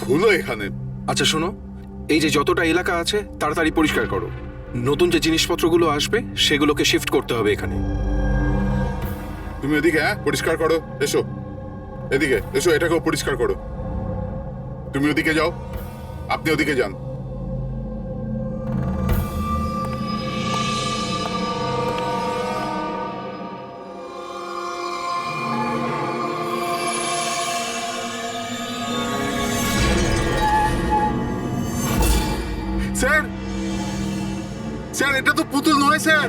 ধুলো এখানে। আচ্ছা শোনো, এই যে যতটা এলাকা আছে তাড়াতাড়ি পরিষ্কার করো। নতুন যে জিনিসপত্রগুলো আসবে সেগুলোকে শিফট করতে হবে এখানে। তুমি এদিকে পরিষ্কার করো, এসো এদিকে এসো, এটাকেও পরিষ্কার করো। তুমি ওদিকে যাও, আপনি ওদিকে যান। স্যার স্যার, এটা তো পুতুল নয় স্যার।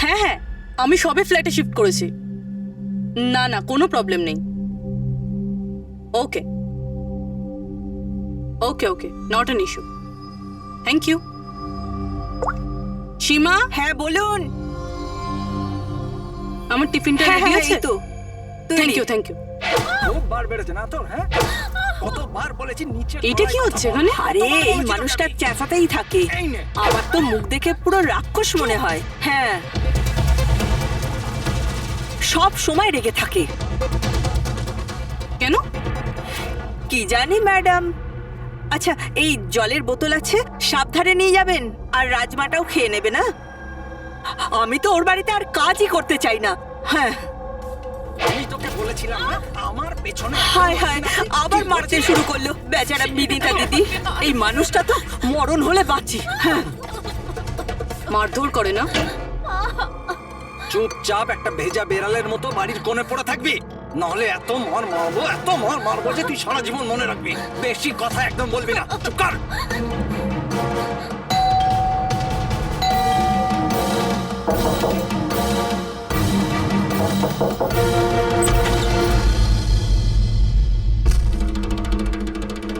হ্যাঁ হ্যাঁ, আমি সবে ফ্ল্যাটে শিফট করেছি। না না, কোনো প্রবলেম নেই। Okay okay okay, not an issue. Thank you. Seema, হ্যাঁ বলুন। আমার টিফিনটা হ্যাঁ রেডি হ্যাঁ, আছে এই তো থ্যাংক ইউ থ্যাংক ইউ। খুব বার বেড়েছে না তোর? হ্যাঁ, কতবার বলেছি নিচে। এইটা কি হচ্ছে এখানে? আরে এই মানুষটা চেঁচাতেই থাকে। এই নে। আমার তো মুখ দেখে পুরো রাক্ষস মনে হয়। হ্যাঁ, সব সময় রেগে থাকে। কেন? কি জানি ম্যাডাম। আচ্ছা, এই জলের বোতল আছে, সাবধানে নিয়ে যাবেন। আর রাজমাটাও খেয়ে নেবে না। আমি তো ওর বাড়িতে আর কাজই করতে চাই না। হ্যাঁ, আমি তোকে বলেছিলাম না আমার পেছনে। হায় হায়, আবার মারতে শুরু করলো বেচারা বিদিতা দিদি। এই মানুষটা তো মরণ হলে বাঁচি। হ্যাঁ, মারধর করে না? চুপচাপ একটা ভেজা বেড়ালের মতো বাড়ির কোণে পড়ে থাকবি, নাহলে এত মার মারবো যে তুই সারা জীবন মনে রাখবি। বেশি কথা একদম বলবি না, চুপ কর।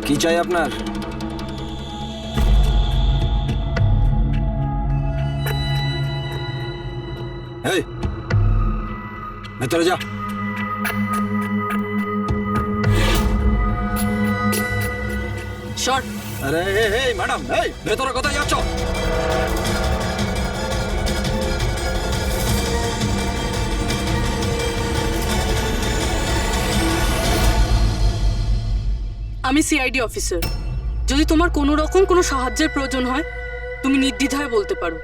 কি চাই আপনার? এই ভেতরে যা। শর্ট। আরে এই ম্যাডাম, এই ভেতরে কোথায় যাচ্ছ? আমি সিআইডি অফিসার। যদি তোমার কোনো রকম কোনো সাহায্যের প্রয়োজন হয়, তুমি নির্দ্বিধায় বলতে পারো।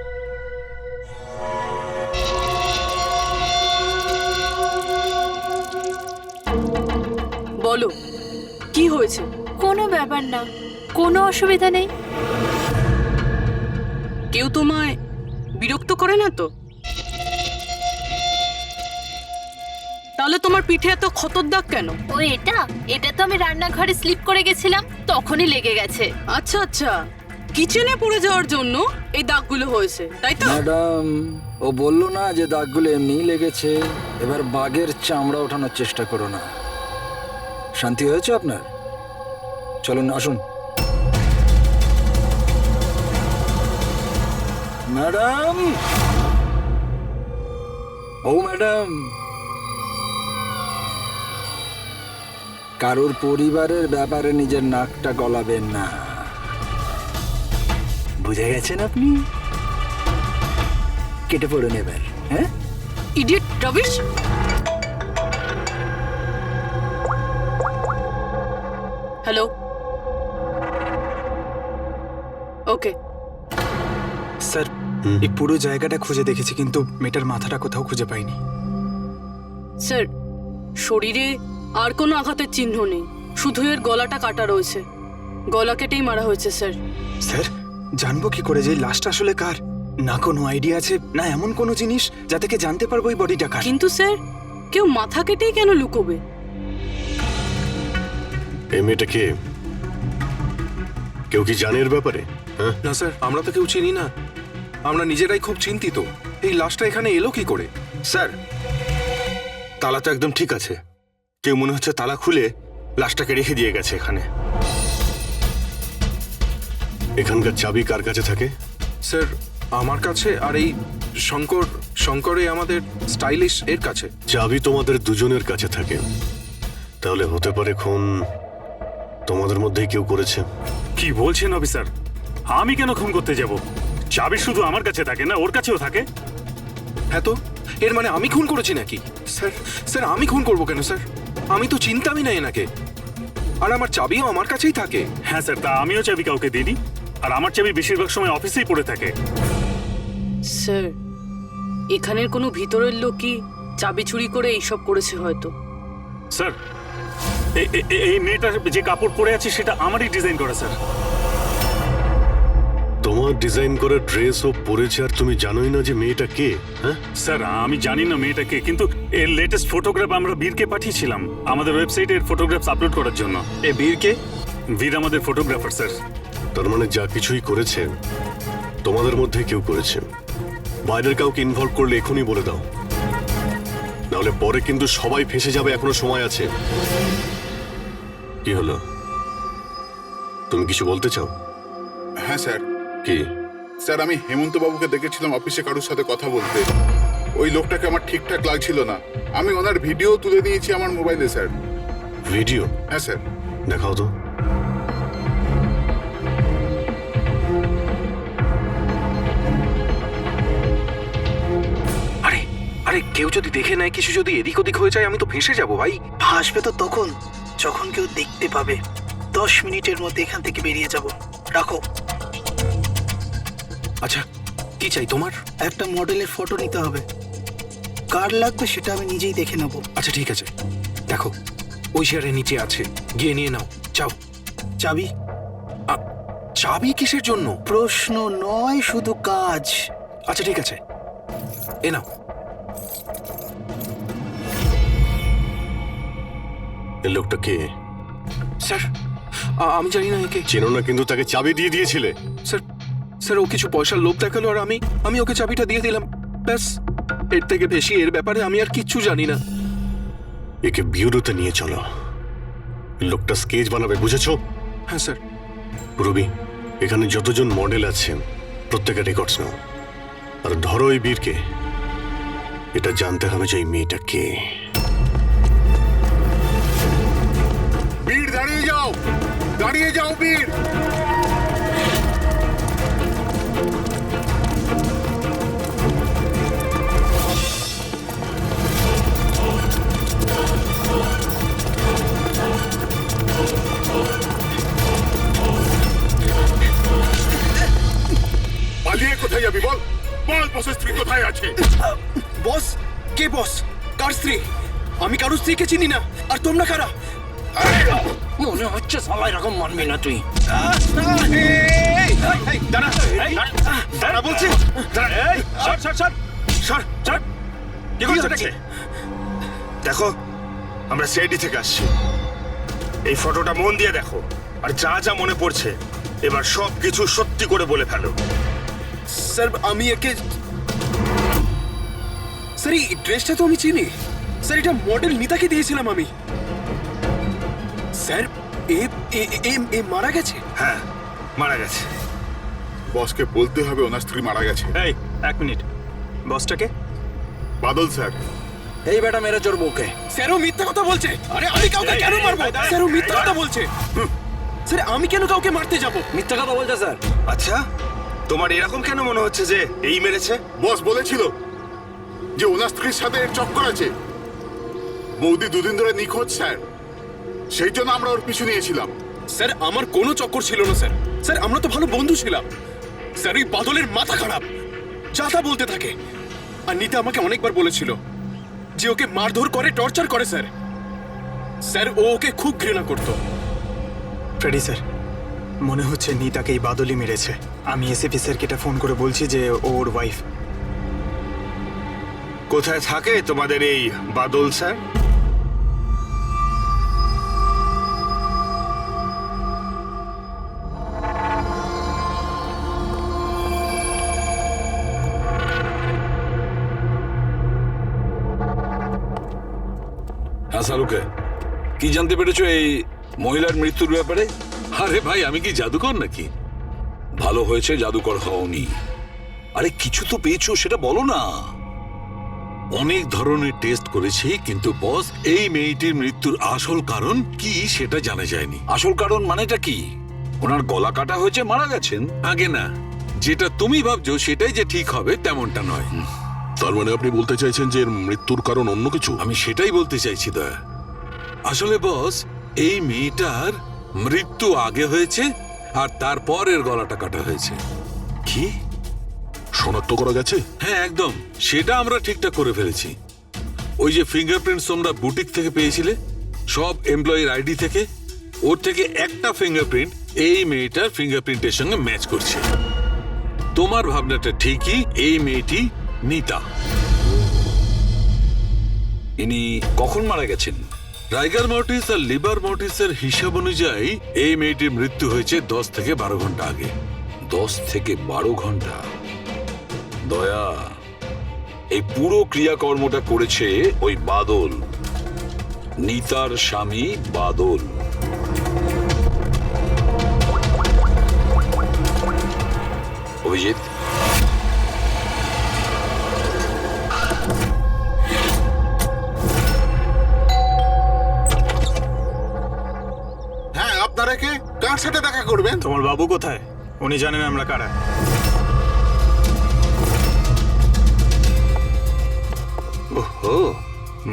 বলো, কি হয়েছে? কোনো ব্যাপার না, কোনো অসুবিধা নেই। কেউ তোমায় বিরক্ত করে না তো? তাহলে তোমার পিঠে এত ক্ষতর দাগ কেন? ও এটা এটা তো আমি রান্নাঘরে স্লিপ করে গেছিলাম, তখনই লেগে গেছে। আচ্ছা আচ্ছা, কিচেনে পড়ে যাওয়ার জন্য এই দাগগুলো হয়েছে, তাই তো? ম্যাডাম, ও বললো না যে দাগগুলো এমনিই লেগেছে। এবার বাঘের চামড়া ওঠানোর চেষ্টা করো না। শান্তি হয়েছে আপনার? চলুন আসুন। ম্যাডাম, ও ম্যাডাম, কারোর পরিবারের ব্যাপারে নিজের নাকটা গলাবেন না, বুঝে গেছেন আপনি? কেটে পড়ুন এবার। হ্যাঁ, ইডিয়েট রবিশ। হ্যালো, ওকে। স্যার, এই পুরো জায়গাটা খুঁজে দেখেছি কিন্তু মেয়েটার মাথাটা কোথাও খুঁজে পাইনি। স্যার, শরীরে আর কোনো আঘাতের চিহ্ন নেই, শুধু এর গলাটা কাটা রয়েছে। গলা কেটেই মারা হয়েছে স্যার। স্যার, জানবো কি করে যে এই লাশটা আসলে কার? না কোনো আইডিয়া আছে, না এমন কোনো জিনিস যা থেকে জানতে পারবো এই বডিটা কার। কিন্তু স্যার, কেউ মাথা কেটেই কেন লুকোবে? এই মেয়েটা কে? কেউ কি জানে এর ব্যাপারে? হ্যাঁ, না স্যার, আমরা তো কেউ চিনি না। আমরা নিজেরাই খুব চিন্তিত, এই লাশটা এখানে এলো কি করে। স্যার, তালা তো একদম ঠিক আছে। কেউ মনে হচ্ছে তালা খুলে লাশটাকে রেখে দিয়ে গেছে এখানে। এখানকার চাবি কার কাছে থাকে? স্যার, আমার কাছে, আর এই শঙ্করে আমাদের স্টাইলিশ এর কাছে। চাবি তোমাদের দুজনের কাছে থাকে, তাহলে হতে পারে খুন তোমাদের মধ্যেই কেউ করেছে। কি বলছেন অফিসার? আমি কেন খুন করতে যাব? চাবি শুধু আমার কাছে থাকে না, ওর কাছেও থাকে। হ্যাঁ, তো এর মানে আমি খুন করেছি নাকি? স্যার স্যার আমি খুন করবো কেন স্যার? আমি তো চিন্তামই না এনাকে, আর আমার চাবিও আমার কাছেই থাকে। হ্যাঁ স্যার, তা আমিও চাবি কাউকে দিইনি, আর আমার চাবি বেশিরভাগ সময় অফিসেই পড়ে থাকে। স্যার, এখানের কোনো ভিতরের লোকই চাবি চুরি করে এইসব করেছে হয়তো। স্যার, এই মেয়েটা যে কাপড় পরে আছে সেটা আমারই ডিজাইন করা স্যার। তোমার ডিজাইন করা ড্রেসও পরেছে, আর তুমি জানোই না যে মেয়েটা কে? হ্যাঁ স্যার, আমি জানি না মেয়েটাকে, কিন্তু এর লেটেস্ট ফটোগ্রাফ আমরা বীরকে পাঠিয়েছিলাম আমাদের ওয়েবসাইটে এর ফটোগ্রাফস আপলোড করার জন্য। এ বীরকে? বীর আমাদের ফটোগ্রাফার স্যার। তার মানে যা কিছুই করেছে তোমাদের মধ্যে কেউ করেছে। বাইরের কাউকে ইনভলভ করলে এখনই বলে দাও, নাহলে পরে কিন্তু সবাই ফেঁসে যাবে। এখনো সময় আছে। কি হলো, তুমি কিছু বলতে চাও? হ্যাঁ স্যার। কি? স্যার, আমি হেমন্ত বাবুকে দেখেছিলাম অফিসে কারোর সাথে কথা বলতে। ওই লোকটাকে আমার ঠিকঠাক লাগছিল না। আমি ওনার ভিডিও তুলে নিয়েছি আমার মোবাইলে স্যার। ভিডিও? হ্যাঁ স্যার। দেখাও তো। আরে আরে, কেউ যদি দেখে নেয়, কিছু যদি এদিক ওদিক হয়ে যায়, আমি তো ফেঁসে যাবো ভাই। আসবে তো তখন, যখন কেউ দেখতে পাবে। 10 মিনিটের মধ্যে এখান থেকে বেরিয়ে যাব। রাখো। আচ্ছা, কি চাই তোমার? একটা মডেলের ফটো নিতে হবে। কার লাগবে সেটা আমি নিজেই দেখে নেব। আচ্ছা ঠিক আছে, দেখো ওই চেয়ারের নিচে আছে, গিয়ে নিয়ে নাও। চাও চাবি? চাবি কিসের জন্য? প্রশ্ন নয়, শুধু কাজ। আচ্ছা ঠিক আছে, এ নাও। এই লোকটা কে? স্যার, আমি জানি না একে। চেনো না, কিন্তু তাকে চাবি দিয়ে দিয়েছিলে। স্যার স্যার, ও কিছু পয়সার লোভ দেখালো, আর আমি ওকে চাবিটা দিয়ে দিলাম, ব্যাস। এর থেকে বেশি এর ব্যাপারে আমি আর কিচ্ছু জানি না। একে বিউরোতে নিয়ে চলো, লোকটা স্কেচ বানাবে, বুঝেছো? হ্যাঁ স্যার। রবি, এখানে যতজন মডেল আছে প্রত্যেকের রেকর্ডস নাও, আর ধরো এই বীরকে। এটা জানতে হবে যে এই মেয়েটা কে। বীর, দাঁড়িয়ে যাও, দাঁড়িয়ে যাও বীর। পালিয়ে কোথায় যাবি বল? বল, বসের স্ত্রী কোথায় আছে? বস? কে বস? কার স্ত্রী? আমি কারোর স্ত্রীকে চিনি না। আর তোমরা কারা? মনে হচ্ছে সবাই এরকম মানবি না তুই। দাঁড়া বলছি। কি করছে? দেখো, আমরা সিআইডি থেকে আসছি। এই ফটোটা মন দিয়ে দেখো, আর যা যা মনে পড়ছে এবার সব কিছু সত্যি করে বলে ফেলো। স্যার, আমি একে... স্যার, এই ড্রেসটা তো আমি চিনি। স্যার, এটা মডেল নিতাকে দিয়েছিলাম আমি। স্যার, এ মারা গেছে? হ্যাঁ, মারা গেছে। বসকে বলতে হবে ওনার স্ত্রী মারা গেছে। এই, এক মিনিট। বসটাকে? বাদল স্যার। এই বেটা মেরে চোর বউকে। স্যারও মিথ্যা কথা বলছে। আরে আমি কাউকে কেন মারবো? স্যারও মিথ্যা কথা বলছে। স্যার, আমি কেন কাউকে মারতে যাব? মিথ্যা কথা বলছে স্যার। আচ্ছা, তোমার এরকম কেন মনে হচ্ছে যে এই মেরেছে? বস বলেছিল যে ওনার স্ত্রীর সাথে এর চক্কর আছে। বৌদি দুদিন ধরে নিখোঁজ স্যার, সেই জন্য আমরা ওর পিছু নিয়েছিলাম। স্যার, আমার কোনো চক্কর ছিল না স্যার। স্যার, আমরা তো ভালো বন্ধু ছিলাম। স্যার, ওই বাদলের মাথা খারাপ, যা তা বলতে থাকে। আর নিতা আমাকে অনেকবার বলেছিল যে ওকে মারধর করে, টর্চার করে স্যার। স্যার, ও ওকে খুব ঘৃণা করতো। ফ্রেডি স্যার, মনে হচ্ছে নিতাকে এই বাদলই মেরেছে। আমি এসএপি স্যারকে এটা ফোন করে বলছি যে ওর ওয়াইফ। কোথায় থাকে তোমাদের এই বাদল স্যার? হ্যাঁ শাহরুখে, কি জানতে পেরেছো এই মহিলার মৃত্যুর ব্যাপারে? আরে ভাই, আমি কি জাদুকর নাকি? ভালো হয়েছে জাদুকর হওনি। আরে কিছু তো পেয়েছো সেটা বলো না। অনেক ধরনের টেস্ট করেছি, কিন্তু বস এই মেয়েটির মৃত্যুর আসল কারণ কি সেটা জানা যায়নি। আসল কারণ মানেটা কি? ওনার গলা কাটা হয়েছে, মারা গেছেন? আগে না, যেটা তুমি ভাবছো সেটাই যে ঠিক হবে তেমনটা নয়। তার মানে আপনি বলতে চাইছেন যে এর মৃত্যুর কারণ অন্য কিছু? আমি সেটাই বলতে চাইছি দয়া। আসলে বস, এই মেয়েটার মৃত্যু আগে হয়েছে আর তারপর এর গলাটা কাটা হয়েছে। কি শনাক্ত করা গেছে? হ্যাঁ একদম, সেটা আমরা ঠিকঠাক করে ফেলেছি। ওই যে ফিঙ্গারপ্রিন্টস তোমরা বুটিক থেকে পেয়েছিলে, সব এমপ্লয়ির আইডি থেকে, ওর থেকে একটা ফিঙ্গারপ্রিন্ট এই মেয়েটার ফিঙ্গারপ্রিন্টের সঙ্গে ম্যাচ করছে। তোমার ভাবনাটা ঠিকই, এই মেয়েটি নিতা। ইনি কখন মারা গেছেন? রাইগার মর্টিস আর লিভার মর্টিসের হিসাব অনুযায়ী এই মেয়েটির মৃত্যু হয়েছে 10 থেকে 12 ঘন্টা আগে। 10 থেকে 12 ঘন্টা? দয়া, এই পুরো ক্রিয়াকর্মটা করেছে ওই বাদল, নিতার স্বামী বাদল। অভিজিৎ, হ্যাঁ, আপনারা কে? কার সাথে দেখা করবেন? তোমার বাবু কোথায়? উনি জানেন আমরা কারা। ওহো,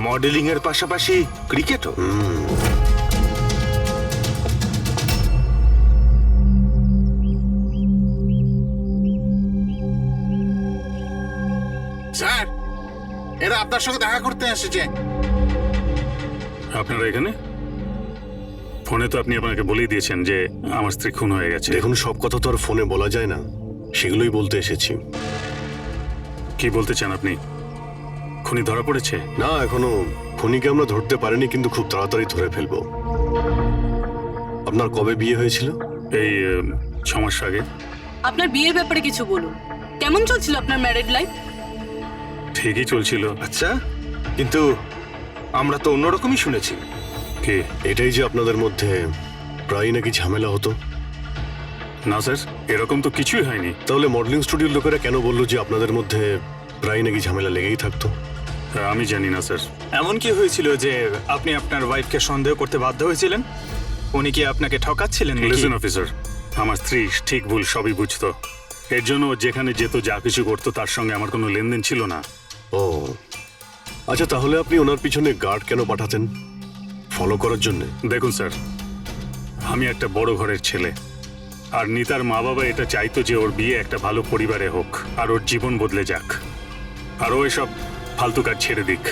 মডেলিং এর পাশাপাশি ক্রিকেটও? স্যার, এরা আপনার সঙ্গে দেখা করতে এসেছে। আপনারা এখানে? ফোনে তো আপনি আপনাকে বলেই দিয়েছেন যে আমার স্ত্রী খুন হয়ে গেছে। দেখুন, সব কথা তো আর ফোনে বলা যায় না, সেগুলোই বলতে এসেছি। কি বলতে চান আপনি? খুনি ধরা পড়েছে? না, এখনো খুনিকে আমরা ধরতে পারিনি, কিন্তু খুব তাড়াতাড়ি ধরে ফেলবো। আপনার কবে বিয়ে হয়েছিল? এই 6 মাস আগে। আপনার বিয়ের ব্যাপারে কিছু বলুন। কেমন চলছিল আপনার ম্যারিড লাইফ? ঠিকই চলছিল। আচ্ছা, কিন্তু আমরা তো অন্যরকমই শুনেছি। কি? এটাই যে আপনাদের মধ্যে প্রায় নাকি ঝামেলা হতো? না স্যার, এরকম তো কিছুই হয়নি। তাহলে মডেলিং স্টুডিওর লোকেরা কেন বললো যে আপনাদের মধ্যে প্রায় নাকি ঝামেলা লেগেই থাকতো? আমি জানি না স্যার। এমন কি হয়েছিল যে আপনি আপনার ওয়াইফকে সন্দেহ করতে বাধ্য হয়েছিলেন? উনি কি আপনাকে ঠকাচ্ছিলেন? লিসেন অফিসার, আমার স্ত্রী ঠিক ভুল সবই বুঝতো। এর জন্য ও যেখানে যেত, যা কিছু করতো, তার সঙ্গে আমার কোনো লেনদেন ছিল না। ও আচ্ছা, তাহলে আপনি ওনার পিছনে গার্ড কেন পাঠাতেন? ফলো করার জন্য? দেখুন স্যার, আমি একটা বড় ঘরের ছেলে, আর নিতার মা বাবা এটা চাইতো যে ওর বিয়ে একটা ভালো পরিবারে হোক আর ওর জীবন বদলে যাক, আর ও এসব ফালতু কাজ ছেড়ে দিক।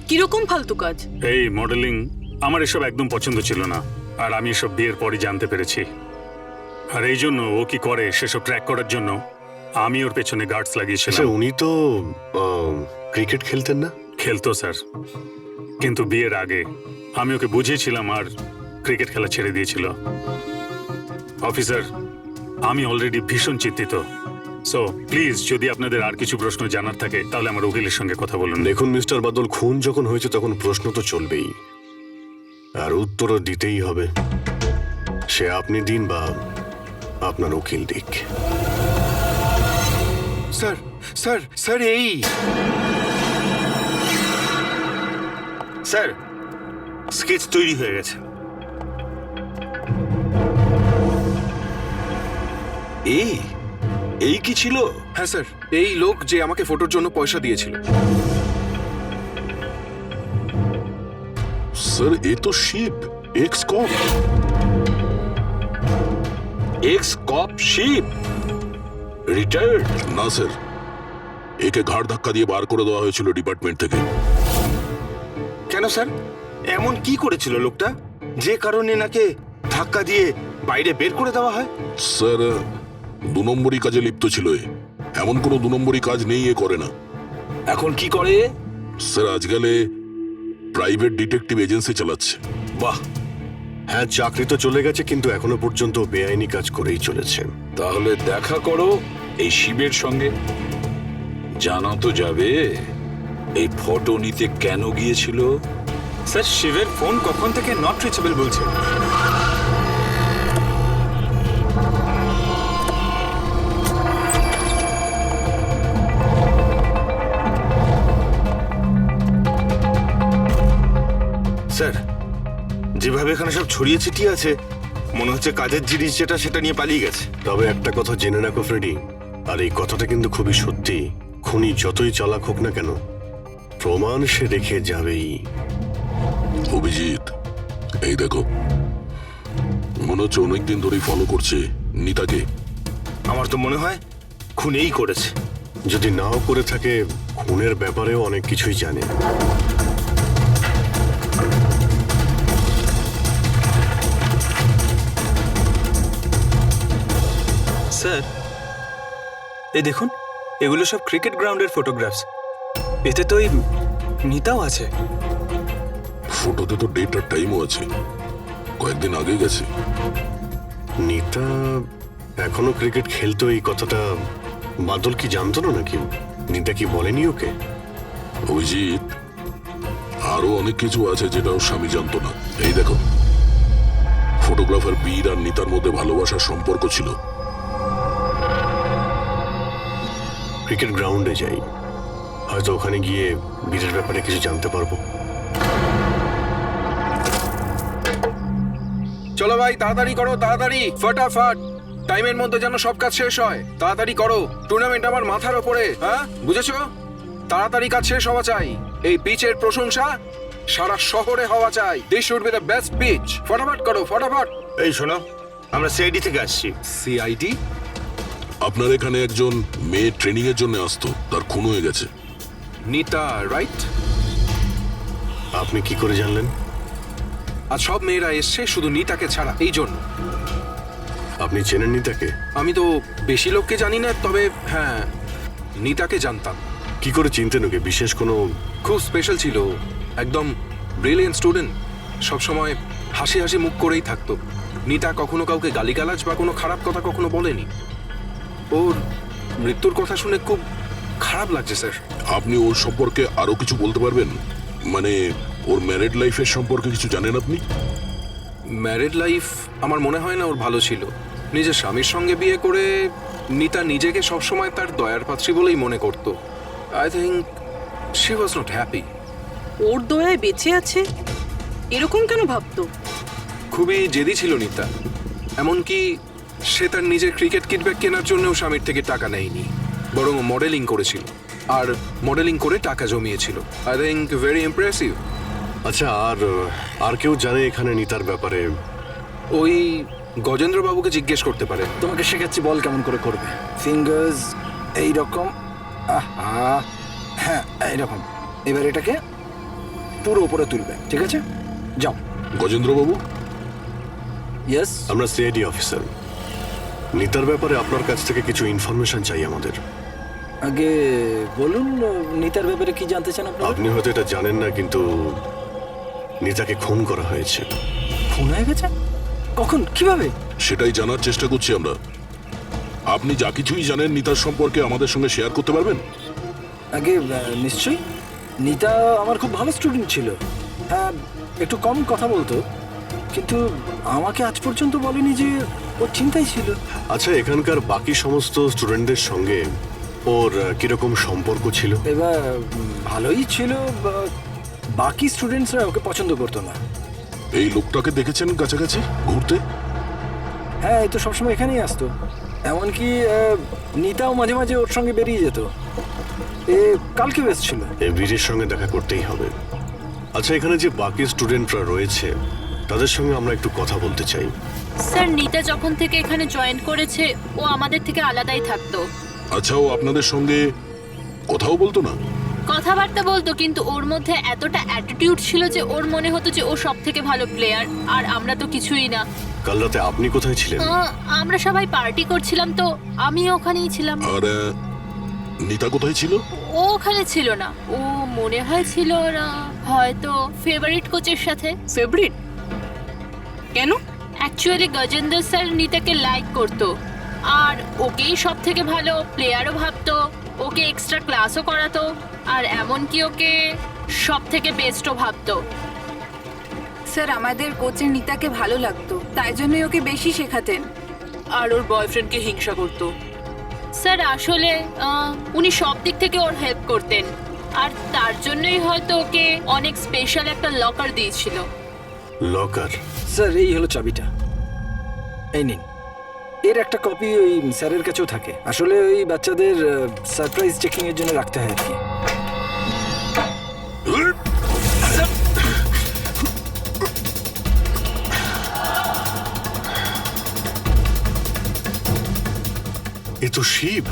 কিরকম ফালতু কাজ? এই মডেলিং, আমার এসব একদম পছন্দ ছিল না, আর আমি এসব বিয়ের পরই জানতে পেরেছি। আর এই জন্য ও কি করে সেসব ট্র্যাক করার জন্য আমি ওর পেছনে গার্ডস লাগিয়েছিলাম। উনি তো ক্রিকেট খেলতেন না? খেলতো স্যার, কিন্তু বিয়ের আগে আমি ওকে বুঝিয়েছিলাম আর ক্রিকেট খেলা ছেড়ে দিয়েছিল। অফিসার, আমি অলরেডি ভীষণ চিন্তিত। সো প্লিজ, যদি আপনাদের আর কিছু প্রশ্ন জানার থাকে তাহলে আমার উকিলের সঙ্গে কথা বলুন। দেখুন মিস্টার বাদল, খুন যখন হয়েছে তখন প্রশ্ন তো চলবেই, আর উত্তরও দিতেই হবে। সে আপনি দিন বা আপনার উকিল দিক। স্যার স্যার স্যার এই স্যার, স্কেচ তৈরি হয়ে গেছে। এই কি ছিল? হ্যাঁ স্যার, এই লোক যে আমাকে ফটোর জন্য পয়সা দিয়েছিল। স্যার, এ তো শিপ, এক্স কপ। এক্স কপ শিপ? রিটায়ার্ড? না স্যার, একে ঘাড় ধাক্কা দিয়ে বার করে দেওয়া হয়েছিল ডিপার্টমেন্ট থেকে। কেন স্যার, এমন কি করেছিল লোকটা যে কারণে নাকে ধাক্কা দিয়ে বাইরে বের করে দেওয়া হয়? স্যার, 2 নম্বরই কাজে লিপ্ত ছিল এ। এমন কোনো 2 নম্বরই কাজ নেই এ করে না। এখন কি করে? স্যার, আজকালে প্রাইভেট ডিটেকটিভ এজেন্সি চালাচ্ছে। বাহ! হ্যাঁ, চাকরি তো চলে গেছে, কিন্তু এখনো পর্যন্ত বেআইনি কাজ করেই চলেছে। তাহলে দেখা করো এই শিবের সঙ্গে, জানা তো যাবে এই ফটো নিতে কেন গিয়েছিল। স্যার, শিবের ফোন কখন থেকে নট রিচেবল বলছে। এখানে সব ছড়িয়ে ছিটিয়ে আছে, মনে হচ্ছে কাজের জিনিস যেটা সেটা নিয়ে পালিয়ে গেছে। তবে একটা কথা জেনে রাখো ফ্রেডি, আর এই কথাটা কিন্তু খুবই সত্যি, খুনি যতই চালাক হোক না কেন প্রমাণ সে রেখে যাবেই। অভিজিৎ, এই দেখো, মনে হচ্ছে অনেকদিন ধরেই ফলো করছে নিতাকে। আমার তো মনে হয় খুনেই করেছে। যদি নাও করে থাকে, খুনের ব্যাপারেও অনেক কিছুই জানে। স্যার, এই দেখুন, এগুলো সব ক্রিকেট গ্রাউন্ডের ফটোগ্রাফস। এতে তো এই নিতাও আছে। ফটোতে তো ডেট আর টাইমও আছে, কয়েকদিন আগে গেছে। নিতা এখনো ক্রিকেট খেলতো, এই কথাটা বাদল কি জানতো না নাকি? নিতা কি বলেনি ওকে? অভিজিৎ, আরো অনেক কিছু আছে যেটা ওর স্বামী জানতো না। এই দেখো, ফটোগ্রাফার বীর আর নিতার মধ্যে ভালোবাসার সম্পর্ক ছিল। ক্রিকেট গ্রাউন্ডে যাই, হয়তো ওখানে গিয়ে বীরের ব্যাপারে কিছু জানতে পারবো। চলো ভাই, তাড়াতাড়ি করো, তাড়াতাড়ি, ফটাফট, টাইমের মধ্যে যেন সব কাজ শেষ হয়। তাড়াতাড়ি করো, টুর্নামেন্ট আমার মাথার ওপরে, হ্যাঁ বুঝেছো? তাড়াতাড়ি কাজ শেষ হওয়া চাই। এই পিচের প্রশংসা সারা শহরে হওয়া চাই। This should be the best pitch. ফটাফট করো, ফটাফট। এই শোনো, আমরা সিআইডি থেকে আসছি। সিআইডি? আপনার এখানে একজন মেয়ে ট্রেনিং এর জন্য আসতো, তার খুন হয়ে গেছে। নিতা, রাইট? আপনি কি করে জানলেন? আর সব মেয়েরা এসছে শুধু নিতাকে ছাড়া, এই জন্য। আপনি চেনেন নিতাকে? আমি তো বেশি লোককে জানি না, তবে হ্যাঁ, নিতাকে জানতাম। কি করে চিনতেন ওকে? বিশেষ কোনো? খুব স্পেশাল ছিল, একদম ব্রিলিয়েন্ট স্টুডেন্ট, সবসময় হাসি হাসি মুখ করেই থাকতো। নিতা কখনো কাউকে গালিগালাজ বা কোনো খারাপ কথা কখনো বলেনি। ওর মৃত্যুর কথা শুনে খুব খারাপ লাগছে স্যার। আপনি ওর সম্পর্কে আরো কিছু বলতে পারবেন? মানে ওর ম্যারিড লাইফের সম্পর্কে কিছু জানেন আপনি? ম্যারিড লাইফ আমার মনে হয় না ওর ভালো ছিল। নিজের স্বামীর সঙ্গে বিয়ে করে নিতা নিজেকে সবসময় তার দয়ার পাত্রী বলেই মনে করত। I think she was not happy. ওর দয়ায় বেঁচে আছে এরকম কেন ভাবতো? খুবই জেদি ছিল নিতা, এমনকি সে তার নিজের ক্রিকেট কিট ব্যাগ কেনার জন্যও স্বামীর থেকে টাকা নেয়নি, বরং মডেলিং করেছিল আর মডেলিং করে টাকা জমিয়েছিল। I think very impressive. আচ্ছা, আর কেউ জানে এখানে নিতার ব্যাপারে? ওই গজেন্দ্র বাবুকে জিজ্ঞেস করতে পারে। তোমাকে শেখাচ্ছি, বল কেমন করে করবে। ফিঙ্গার্স এইরকম, হ্যাঁ এইরকম। এবার এটাকে পুরো উপরে তুলবে, ঠিক আছে? যাও। গজেন্দ্র বাবু? ইয়েস? আমরা সিআইডি অফিসার। নিতার ব্যাপারে আপনার কাছ থেকে কিছু ইনফরমেশন চাই আমাদের। আগে বলুন, নিতার ব্যাপারে কি জানতে চান আপনারা? আপনি হয়তো এটা জানেন না, কিন্তু নিতাকে খুন করা হয়েছে। খুন হয়ে গেছে? কখন, কিভাবে? সেটাই জানার চেষ্টা করছি আমরা। আপনি যা কিছুই জানেন নিতার সম্পর্কে আমাদের সঙ্গে শেয়ার করতে পারবেন? আগে নিশ্চয়ই। নিতা আমার খুব ভালো স্টুডেন্ট ছিল। হ্যাঁ, একটু কম কথা বলতো, কিন্তু আমাকে আজ পর্যন্ত বলেনি যে ও চিন্তায় ছিল। আচ্ছা, এখানকার বাকি সমস্ত স্টুডেন্টদের সঙ্গে ওর কিরকম সম্পর্ক ছিল? এবার ভালোই ছিল, বাকি স্টুডেন্টসরা ওকে পছন্দ করতো না। এই লোকটাকে দেখেছেন কাছাকাছি ঘুরতে? হ্যাঁ, এই তো সবসময় এখানেই আসতো। এমনকি নিতাও মাঝে মাঝে ওর সঙ্গে বেরিয়ে যেত। এ কালকেও এসেছিল। এই বীরের সঙ্গে দেখা করতেই হবে। আচ্ছা, এখানে যে বাকি স্টুডেন্টরা রয়েছে তাদের সঙ্গে আমরা একটু কথা বলতে চাই। স্যার, নিতা যখন থেকে এখানে জয়েন করেছে ও আমাদের থেকে আলাদাই থাকতো। আচ্ছা, ও আপনাদের সঙ্গে কথাও বলতো না? কথাবার্তা বলতো, কিন্তু ওর মধ্যে এতটা অ্যাটিটিউড ছিল যে ওর মনে হতো যে ও সব থেকে ভালো প্লেয়ার, আর আমরা তো কিছুই না। কাল রাতে আপনি কোথায় ছিলেন? আমরা সবাই পার্টি করছিলাম, তো আমি ওখানেই ছিলাম। আর নিতা কোথায় ছিল? ও ওখানে ছিল না, ও মনে হয় ছিল না, হয়তো ফেভারিট কোচের সাথে। ফেভারিট? কেন? অ্যাকচুয়ালি গজেন্দ্র স্যার নিতাকে লাইক করতো, আর ওকেই সব থেকে ভালো প্লেয়ারও ভাবতো, ওকে এক্সট্রা ক্লাসও করাতো, আর এমনকি ওকে সব থেকে বেস্টও ভাবতো। স্যার, আমাদের কোচের নিতাকে ভালো লাগতো, তাই জন্যই ওকে বেশি শেখাতেন। আর ওর বয়ফ্রেন্ডকে হিংসা করতো। স্যার, আসলে উনি সব দিক থেকে ওর হেল্প করতেন, আর তার জন্যই হয়তো ওকে অনেক স্পেশাল একটা লকার দিয়েছিল। লকার। স্যার এই হলো চাবিটা, এই নিন। এর একটা কপি ওই স্যারের কাছেও থাকে। আসলে ওই বাচ্চাদের সারপ্রাইজ চেকিং এর জন্য রাখতে হয় আর কি। এ তো শিব।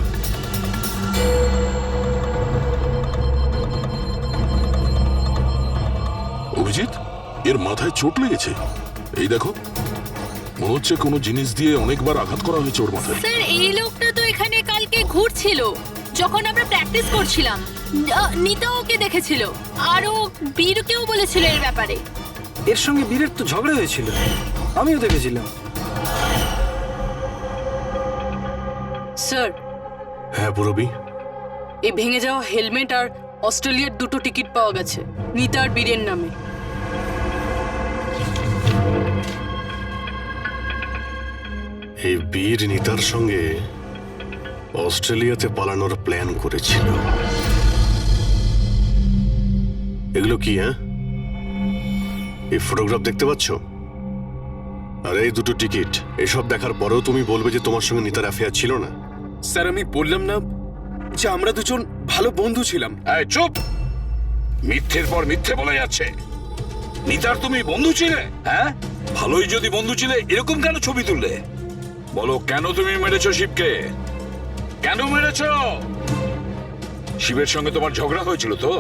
অভিজিৎ, এর মাথায় চোট লেগেছে। এই দেখো, মনে হচ্ছে কোনো জিনিস দিয়ে অনেকবার আঘাত করা হয়েছে ওর মাথায়। স্যার এই লোকটা তো এখানে কালকে ঘুরছিল যখন আমরা প্র্যাকটিস করছিলাম। নিতা ওকে দেখেছিল আর ও বীরকেও বলেছিল এর ব্যাপারে। এর সঙ্গে বীরের তো ঝগড়া হয়েছিল, আমিও দেখেছিলাম। স্যার, হ্যাঁ পুরবি, এই ভেঙে যাওয়া হেলমেট আর অস্ট্রেলিয়ার 2টো টিকিট পাওয়া গেছে নিতা আর বীরের নামে। এই বীর নিতার সঙ্গে অস্ট্রেলিয়াতে পালানোর প্ল্যান করেছিল। এগুলো কি? হ্যাঁ, এই ফটোগ্রাফ দেখতে পাচ্ছ আর এই 2টো টিকিট, এসব দেখার পরেও তুমি বলবে যে তোমার সঙ্গে নিতার অ্যাফেয়ার ছিল না? স্যার আমি বললাম না যে আমরা দুজন ভালো বন্ধু ছিলাম? এই চুপ! মিথ্যের পর মিথ্যে বলে যাচ্ছে। নিতার তুমি বন্ধু ছিলে? হ্যাঁ, ভালোই যদি বন্ধু ছিলে এরকম কেন ছবি তুললে? বলো, কেন তুমি মেরেছো শিবকে? কেন মেরেছো? শিবের সঙ্গে তোমার ঝগড়া হয়েছিল তো?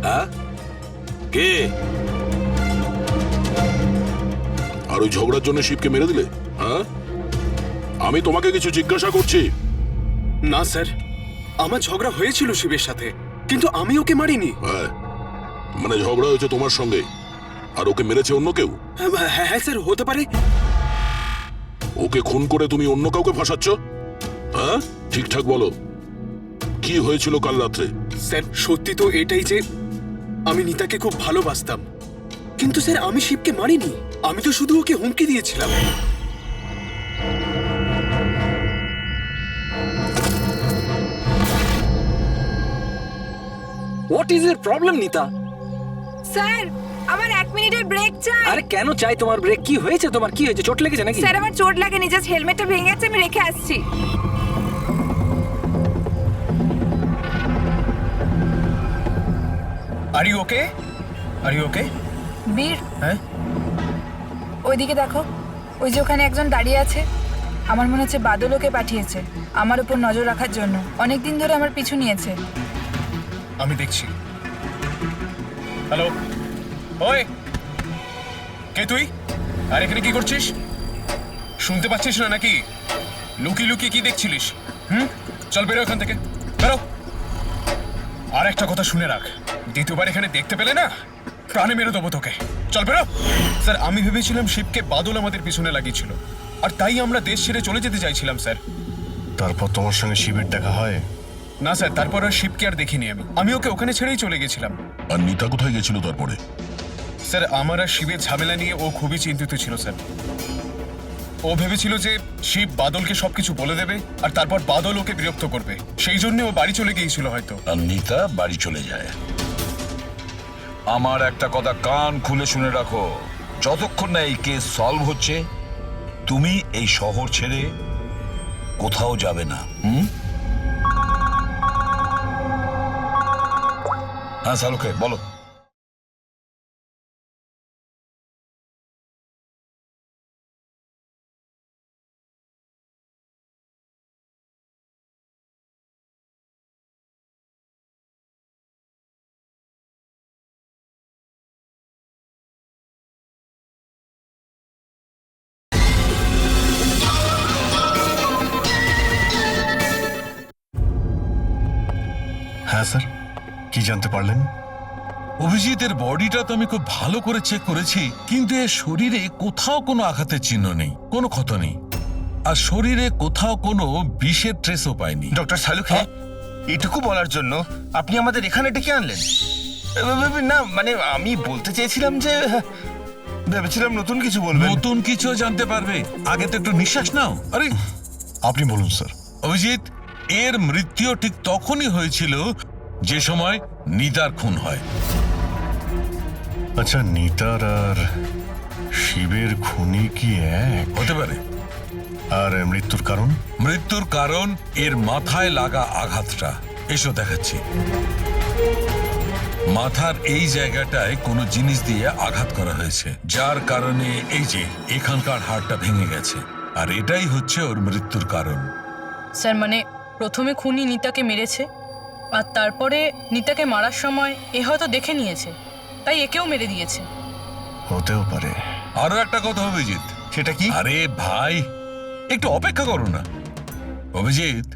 হ্যাঁ, কে? আর ওই ঝগড়ার জন্য শিবকে মেরে দিলে? হ্যাঁ, আমি তোমাকে কিছু জিজ্ঞাসা করছি। না স্যার, আমার ঝগড়া হয়েছিল শিবের সাথে, কিন্তু আমি ওকে মারিনি। হ্যাঁ, মানে ঝগড়া হয়েছে তোমার সঙ্গে আর ওকে মেরেছে অন্য কেউ? হ্যাঁ স্যার, হতে পারে। ওকে খুন করে তুমি অন্য কাউকে ফাঁসাচ্ছ? হ্যাঁ, ঠিকঠাক বলো, কি হয়েছিল কাল রাত্রে? স্যার সত্যি তো এটাই যে আমি নিতাকে খুব ভালোবাসতাম, কিন্তু স্যার আমি শিবকে মারিনি। আমি তো শুধু ওকে হুমকি দিয়েছিলাম। হোয়াট ইজ এর প্রবলেম নিতা? স্যার আমার 1 মিনিটের ব্রেক চাই। আরে কেন চাই তোমার ব্রেক? কি হয়েছে তোমার? কি হয়েছে? চোট লেগেছে নাকি? স্যার আমার চোট লাগেনি, জাস্ট হেলমেটটা ভেঙে গেছে, আমি রেখে আসছি। Are you okay? Are you okay? Bir, হ্যাঁ, ওইদিকে দেখো, ওই যে ওখানে একজন দাঁড়িয়ে আছে। আমার মনে হচ্ছে বাদল ওকে পাঠিয়েছে আমার উপর নজর রাখার জন্য। অনেক দিন ধরে আমার পিছু নিয়েছে। আমি দেখছি। হ্যালো, ওই কে তুই? আর এখানে কি করছিস? শুনতে পাচ্ছিস না নাকি? লুকিয়ে লুকিয়ে কি দেখছিলিস? চল বেরো এখান থেকে, বেরো। আর একটা কথা শুনে রাখ, দ্বিতীয়বার এখানে দেখতে পেলে না প্রাণে মেরে দেবো তোকে। চল বেরো। স্যার আমি ভেবেছিলাম শিবকে বাদল আমাদের পিছনে লাগিয়েছিল, আর তাই আমরা দেশ ছেড়ে চলে যেতে চাইছিলাম স্যার। তারপর তোমার সঙ্গে শিবের দেখা হয়? না স্যার, তারপর আর শিবকে আর দেখিনি আমি ওকে ওখানে ছেড়েই চলে গেছিলাম। আর নিতা কোথায় গেছিল তারপরে? স্যার আমার আর শিবের ঝামেলা নিয়ে ও খুবই চিন্তিত ছিল স্যার। ও ভেবেছিল যে শিব বাদলকে সবকিছু বলে দেবে আর তারপর বাদল ওকে বিরক্ত করবে, সেই জন্য ও বাড়ি চলে গিয়েছিল হয়তো। আর নিতা বাড়ি চলে যায়। আমার একটা কথা কান খুলে শুনে রাখো, যতক্ষণ না এই কেস সলভ হচ্ছে তুমি এই শহর ছেড়ে কোথাও যাবে না। হ্যাঁ শাহরুখে বলো। হ্যাঁ স্যার, কি জানতে পারলেন? অভিজিতের বডিটা তো আমি খুব ভালো করে চেক করেছি, কিন্তু এর শরীরে কোথাও কোনো আঘাতের চিহ্ন নেই, কোনো ক্ষত নেই, আর শরীরে কোথাও কোনো বিষের ট্রেসও পাইনি। ডক্টর শালুখে, এটুকু বলার জন্য আপনি আমাদের এখানে ডেকে আনলেন? না মানে আমি বলতে চেয়েছিলাম যে ভেবেছিলাম নতুন কিছু বলবেন। নতুন কিছু জানতে পারবে, আগে তো একটু নিঃশ্বাস নাও। আরে আপনি বলুন স্যার। অভিজিৎ, এর মৃত্যু ঠিক তখনই হয়েছিল যে সময় নিতার খুন হয়। আচ্ছা, নিতার আর শিবের খুনি কি এক হতে পারে। আর মৃত্যুর কারণ? মৃত্যুর কারণ এর মাথায় লাগা আঘাতটা। এসো দেখাচ্ছি। মাথার এই জায়গাটায় কোনো জিনিস দিয়ে আঘাত করা হয়েছে, যার কারণে এই যে এখানকার হাড়টা ভেঙে গেছে। আর এটাই হচ্ছে ওর মৃত্যুর কারণ। স্যার মানে প্রথমে খুনি নিতাকে মেরেছে, আর তারপরে নিতাকে মারার সময় এ হয়তো দেখে নিয়েছে, তাই একেও মেরে দিয়েছে। হতেও পারে। আরো একটা কথা অভিজিৎ। সেটা কি? আরে ভাই, একটু অপেক্ষা করো না। অভিজিৎ,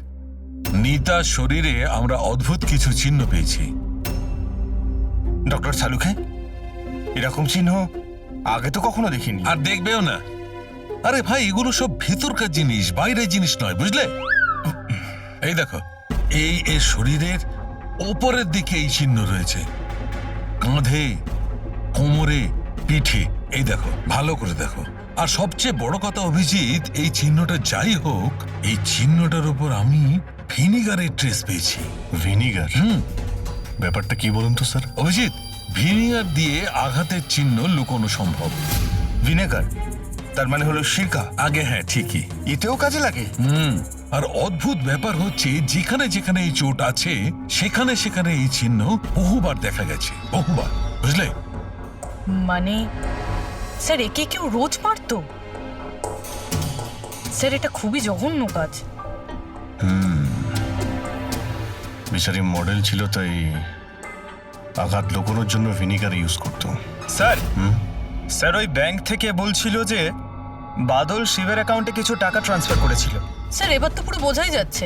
নিতার শরীরে আমরা অদ্ভুত কিছু চিহ্ন পেয়েছি। ডক্টর সালুখে, এরকম চিহ্ন আগে তো কখনো দেখিনি। আর দেখবেও না। আরে ভাই, এগুলো সব ভেতরকার জিনিস, বাইরের জিনিস নয়, বুঝলে? এই দেখো, এই এর শরীরের ওপরের দিকে এই চিহ্ন রয়েছে, কাঁধে, কোমরে, পিঠে। এই দেখো, ভালো করে দেখো। আর সবচেয়ে বড় কথা অভিজিৎ, এই চিহ্নটা যাই হোক, এই চিহ্নটার উপর আমি ভিনিগারের ট্রেস পেয়েছি। ভিনিগার? ব্যাপারটা কি বলুন তো স্যার। অভিজিৎ, ভিনিগার দিয়ে আঘাতের চিহ্ন লুকোনো সম্ভব। ভিনেগার তার মানে হলো সিরকা? আগে হ্যাঁ, ঠিকই। এতেও কাজে লাগে? আর অদ্ভুত ব্যাপার হচ্ছে, যেখানে যেখানে এই চোট আছে সেখানে সেখানে এই চিহ্ন বহুবার দেখা গেছে, বহুবার, বুঝলে? মানে স্যার একে কেউ রোজ মারতো? স্যার এটা খুবই জঘন্য কাজ। বিচারি মডেল ছিল, তাই আঘাত লুকোনোর জন্য ভিনিগার ইউজ করতো। স্যার, স্যার ওই ব্যাংক থেকে বলছিল যে বাদল শিবের অ্যাকাউন্টে কিছু টাকা ট্রান্সফার করেছিল। স্যার এবার তো পুরো বোঝাই যাচ্ছে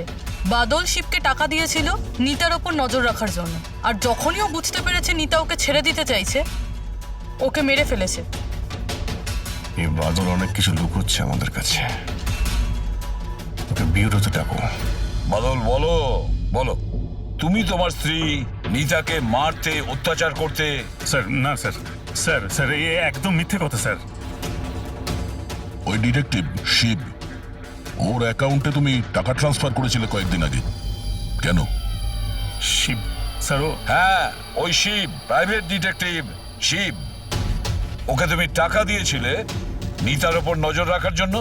বাদল শিবকে টাকা দিয়েছিল নিতার ওপর নজর রাখার জন্য, আর যখনই ও বুঝতে পেরেছে নিতা ওকে ছেড়ে দিতে চাইছে, ওকে মেরে ফেলেছে। এই বাদল অনেক কিছু লুকোচ্ছে আমাদের কাছে। ওকে বিউরোতে ডাকো। বাদল, বলো বলো, তুমি তোমার স্ত্রী নিতাকে মারতে, অত্যাচার করতে। স্যার না স্যার, স্যার স্যার এ একদম মিথ্যে কথা স্যার। ওই ডিটেকটিভ শিব, ওর অ্যাকাউন্টে তুমি টাকা ট্রান্সফার করেছিলে কয়েকদিন আগে, কেন? শিব স্যার? হ্যাঁ, ওই শিব, প্রাইভেট ডিটেকটিভ শিব। ওকে তুমি টাকা দিয়েছিলে নিতার ওপর নজর রাখার জন্য।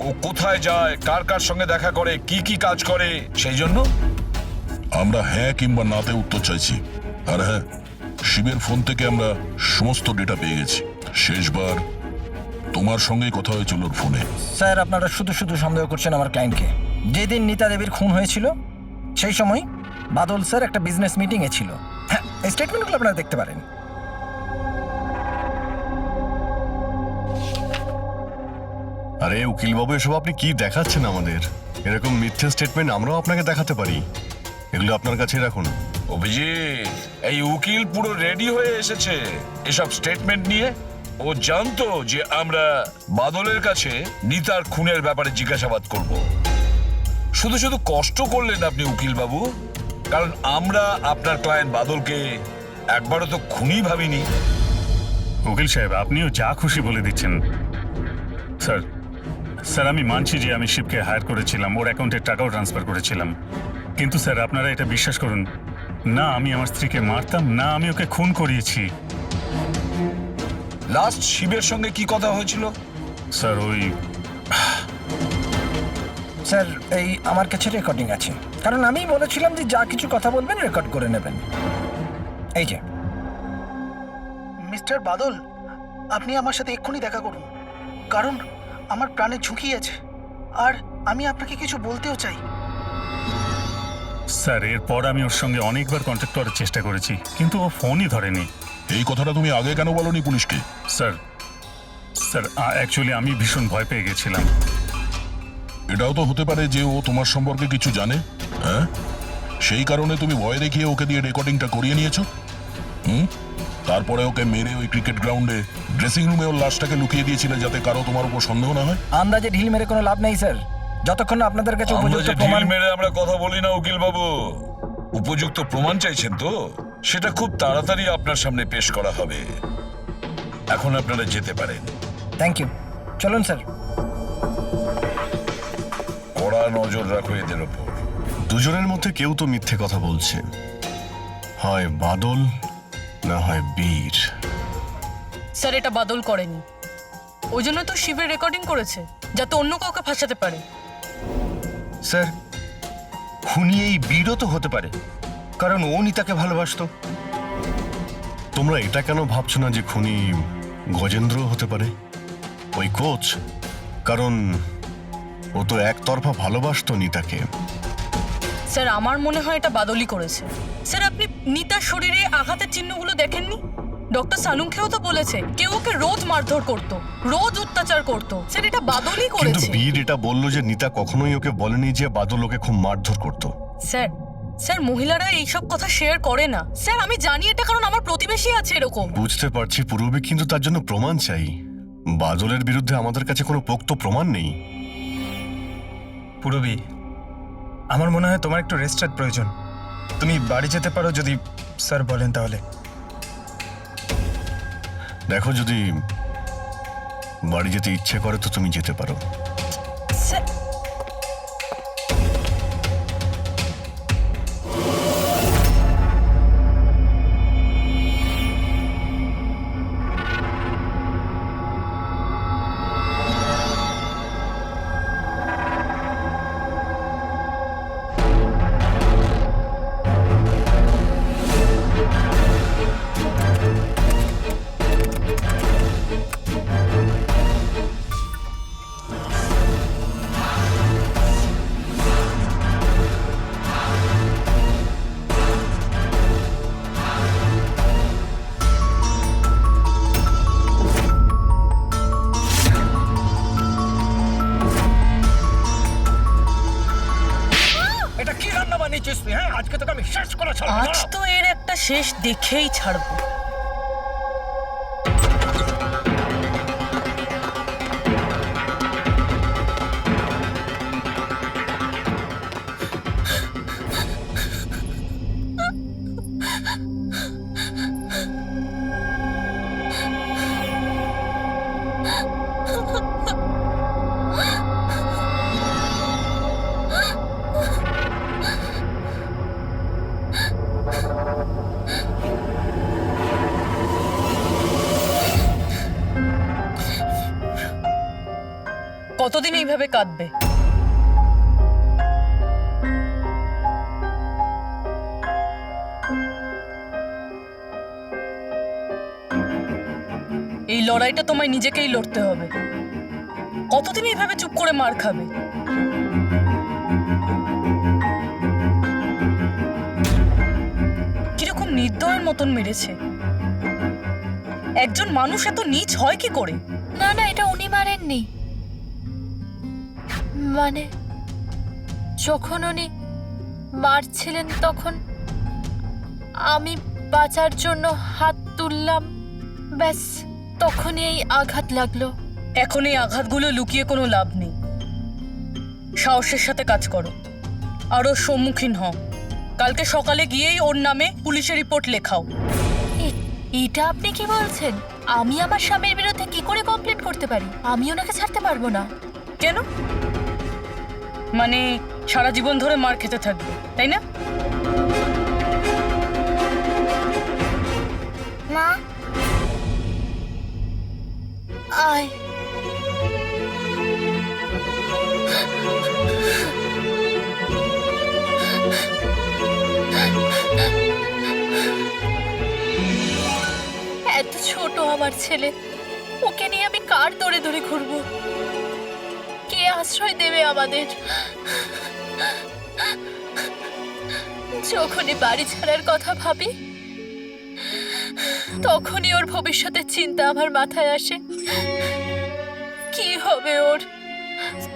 ও কোথায় যায়, কার কার সঙ্গে দেখা করে, কি কি কাজ করে, সেই জন্য। আমরা হ্যাঁ কিংবা নাতে উত্তর চাইছি। আর হ্যাঁ, শিবের ফোন থেকে আমরা সমস্ত ডেটা পেয়ে গেছি। শেষবার তোমার সঙ্গেই কথা হয়েছিল ওর ফোনে। স্যার আপনারা শুধু শুধু সন্দেহ করছেন আমার ক্লায়েন্টকে। যেদিন নিতা দেবীর খুন হয়েছিল সেই সময় বাদল স্যার একটা বিজনেস মিটিংয়ে ছিল। হ্যাঁ, এই স্টেটমেন্টগুলো আপনারা দেখতে পারেন। আরে উকিলবাবু, এসব আপনি কি দেখাচ্ছেন আমাদের? এরকম মিথ্যে স্টেটমেন্ট আমরাও আপনাকে দেখাতে পারি, এগুলো আপনার কাছে রাখুন। অভিজিৎ, এই উকিল পুরো রেডি হয়ে এসেছে এসব স্টেটমেন্ট নিয়ে। ও জানতো যে আমরা বাদলের কাছে নিতার খুনের ব্যাপারে জিজ্ঞাসাবাদ করব। শুধু শুধু কষ্ট করলেন আপনি উকিল বাবু, কারণ আমরা আপনার ক্লায়েন্ট বাদলকে একবারও তো খুনি ভাবিনি। উকিল সাহেব, আপনিও যা খুশি বলে দিচ্ছেন। স্যার স্যার আমি মানছি যে আমি শিবকে হায়ার করেছিলাম, ওর অ্যাকাউন্টে টাকাও ট্রান্সফার করেছিলাম, কিন্তু স্যার আপনারা এটা বিশ্বাস করুন না, আমি আমার স্ত্রীকে মারতাম না, আমি ওকে খুন করিয়েছি। লাস্ট শিবের সঙ্গে কি কথা হয়েছিল? স্যার ওই স্যার এই আমার কাছে রেকর্ডিং আছে, কারণ আমি বলেছিলাম যে যা কিছু কথা বলবেন রেকর্ড করে নেবেন। এই যে মিস্টার বাদল, আপনি আমার সাথে এক্ষুনি দেখা করুন, কারণ আমার প্রাণে ঝুঁকি আছে আর আমি আপনাকে কিছু বলতেও চাই। স্যার এরপর আমি ওর সঙ্গে অনেকবার কন্ট্যাক্ট করার চেষ্টা করেছি, কিন্তু ও ফোনই ধরেনি। এই কথাটা তুমি আগে কেন বলনি পুলিশকে? স্যার স্যার অ্যাকচুয়ালি আমি ভীষণ ভয় পেয়ে গেছিলাম। এটাও তো হতে পারে যে ও তোমার সম্পর্কে কিছু জানে, হ্যাঁ? সেই কারণে তুমি ভয় দেখিয়ে ওকে দিয়ে রেকর্ডিংটা করিয়ে নিয়েছো। তারপরে ওকে মেরে ওই ক্রিকেট গ্রাউন্ডে ড্রেসিং রুমে ওর লাশটাকে লুকিয়ে দিয়েছিলে, যাতে কারো তোমার উপর সন্দেহ না হয়। আন্দাজে ঢিল মেরে কোনো লাভ নেই স্যার, যতক্ষণ না আপনাদের কাছে উপযুক্ত প্রমাণ। মেরে আমরা কথা বলি না উকিল বাবু, উপযুক্ত প্রমাণ চাইছেন তো, সেটা খুব তাড়াতাড়ি আপনার সামনে পেশ করা হবে। এখন আপনারা যেতে পারেন। থ্যাংক ইউ, চলুন স্যার। কড়া নজর রাখো এদের ওপর। দুজনের মধ্যে কেউ তো মিথ্যে কথা বলছে, হয় বাদল না হয় বীর। স্যার এটা বাদল করেনি, ওই জন্য তো শিবের রেকর্ডিং করেছে, যাতে অন্য কাউকে ফাঁসাতে পারে। স্যার, খুনি এই বীরও তো হতে পারে, কারণ ও নিতাকে ভালোবাসতো। তোমরা এটা কেন ভাবছো না যে খুনি গজেন্দ্র হতে পারে, ওই কোচ? কারণ ও তো একতরফা ভালোবাসতো নিতাকে। স্যার, আমার মনে হয় এটা বাদলই করেছে। স্যার, আপনি নিতার শরীরে আঘাতের চিহ্নগুলো দেখেননি? ডক্টর সালুঙ্কেও তো বলেছে কেউ ওকে রোজ মারধর করতো, রোজ অত্যাচার করতো। স্যার, এটা বাদলই কিন্তু করেছে। বীর এটা বললো যে নিতা কখনোই ওকে বলেনি যে বাদল ওকে খুব মারধর করতো। স্যার, মহিলারা এইসব কথা শেয়ার করে না। স্যার, আমি জানি এটা, কারণ আমার প্রতিবেশী আছে এরকম। বুঝতে পারছি পূর্বী, কিন্তু তার জন্য প্রমাণ চাই। বাদলের বিরুদ্ধে আমাদের কাছে কোনো পোক্ত প্রমাণ নেই। পুরবী, আমার মনে হয় তোমার একটু রেস্টের প্রয়োজন। তুমি বাড়ি যেতে পারো যদি স্যার বলেন তাহলে। দেখো, যদি বাড়ি যেতে ইচ্ছে করে তো তুমি যেতে পারো। আজ তো এর একটা শেষ দেখেই ছাড়বো। কতদিন এইভাবে কাঁদবে? এই লড়াইটা তোমায় নিজেকেই লড়তে হবে। কতদিন এইভাবে চুপ করে মার খাবে? কিরকম নির্দয়ের মতন মেরেছে। একজন মানুষ এত নীচ হয় কি করে? না না, এটা উনি মারেননি। মানে যখন উনি মারছিলেন তখন আমি বাঁচার জন্য হাত তুললাম, ব্যাস তখনই এই আঘাত লাগলো। এখন এই আঘাতগুলো লুকিয়ে কোনো লাভ নেই। সাহসের সাথে কাজ করো, আরও সম্মুখীন হও। কালকে সকালে গিয়েই ওর নামে পুলিশে রিপোর্ট লেখাও। এটা আপনি কি বলছেন? আমি আমার স্বামীর বিরুদ্ধে কি করে কমপ্লেন করতে পারি? আমি ওনাকে ছাড়তে পারবো না। কেন? মানে সারা জীবন ধরে মার খেতে থাকবে, তাই না? মা, আয়। এত ছোট আমার ছেলে, ওকে নিয়ে আমি কার দৌড়ে দৌড়ে ঘুরবো? কে আশ্রয় দেবে আমাদের? যখনই বাড়ি ছাড়ার কথা ভাবি তখনই ওর ভবিষ্যতের চিন্তা আমার মাথায় আসে। কি হবে ওর?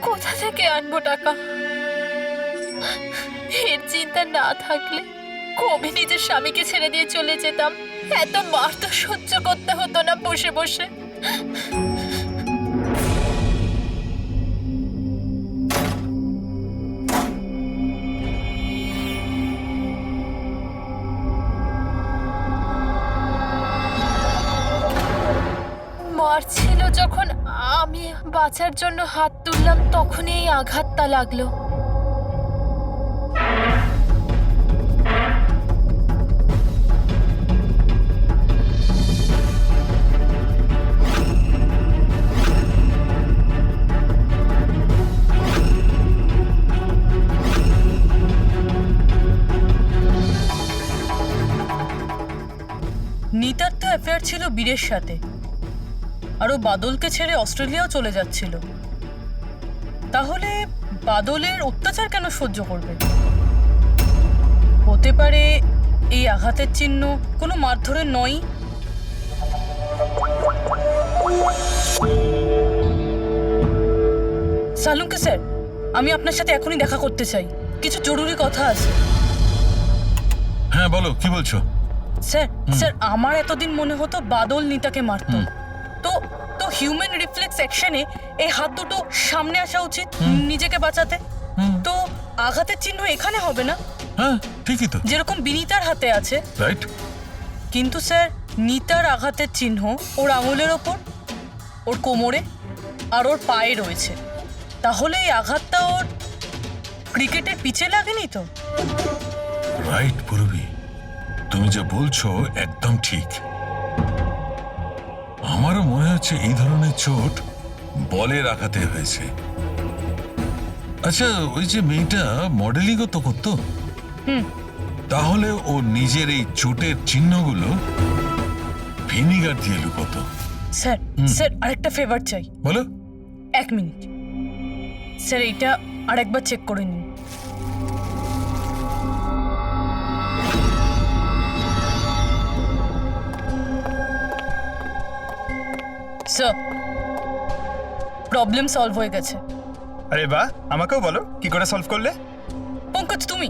কোথা থেকে আনবো টাকা? এর চিন্তা না থাকলে কবে নিজের স্বামীকে ছেড়ে দিয়ে চলে যেতাম। এত মার তো সহ্য করতে হতো না বসে বসে। মারছিল যখন আমি বাঁচার জন্য হাত তুললাম, তখনই এই আঘাতটা লাগলো। যাচ্ছিল বীরের সাথে, আর ও বাদলকে ছেড়ে অস্ট্রেলিয়াও চলে যাচ্ছিল। তাহলে বাদলের অত্যাচার কেন সহ্য করবে? হতে পারে এই আঘাতের চিহ্ন কোনো মারধরের নয়। সালুঙ্কে স্যার, আমি আপনার সাথে এখনই দেখা করতে চাই, কিছু জরুরি কথা আছে। হ্যাঁ বলো, কি বলছো? স্যার স্যার আমার এতদিন মনে হতো বাদল নিতাকে মারতো। তো তো হিউম্যান রিফ্লেক্স অ্যাকশনে এই হাত দুটো সামনে আসা উচিত নিজেকে বাঁচাতে। তো আঘাতের চিহ্ন এখানে হবে না? হ্যাঁ ঠিকই তো, যেরকম বিনীতার হাতে আছে। রাইট। কিন্তু স্যার নিতার আঘাতের চিহ্ন ওর আঙুলের ওপর, ওর কোমরে আর ওর পায়ে রয়েছে। তাহলে এই আঘাতটা ওর ক্রিকেটের পিচে লাগেনি তো? রাইট পূর্বী, তুমি যা বলছো একদম ঠিক। আমারও মনে হচ্ছে এই ধরনের চোট বলের আঘাতে হয়েছে। আচ্ছা, ওই যে মেয়েটা মডেলিংও তো করতো, তাহলে ও নিজের এই চোটের চিহ্নগুলো ভিনিগার দিয়ে লুকোতো। স্যার স্যার আরেকটা ফেভার চাই। বলো। 1 মিনিট স্যার, এইটা আরেকবার চেক করে নিন। স্যার, প্রবলেম সলভ হয়ে গেছে। আরে বাহ, আমাকেও বলো কি করে সলভ করলে। পঙ্কজ, তুমি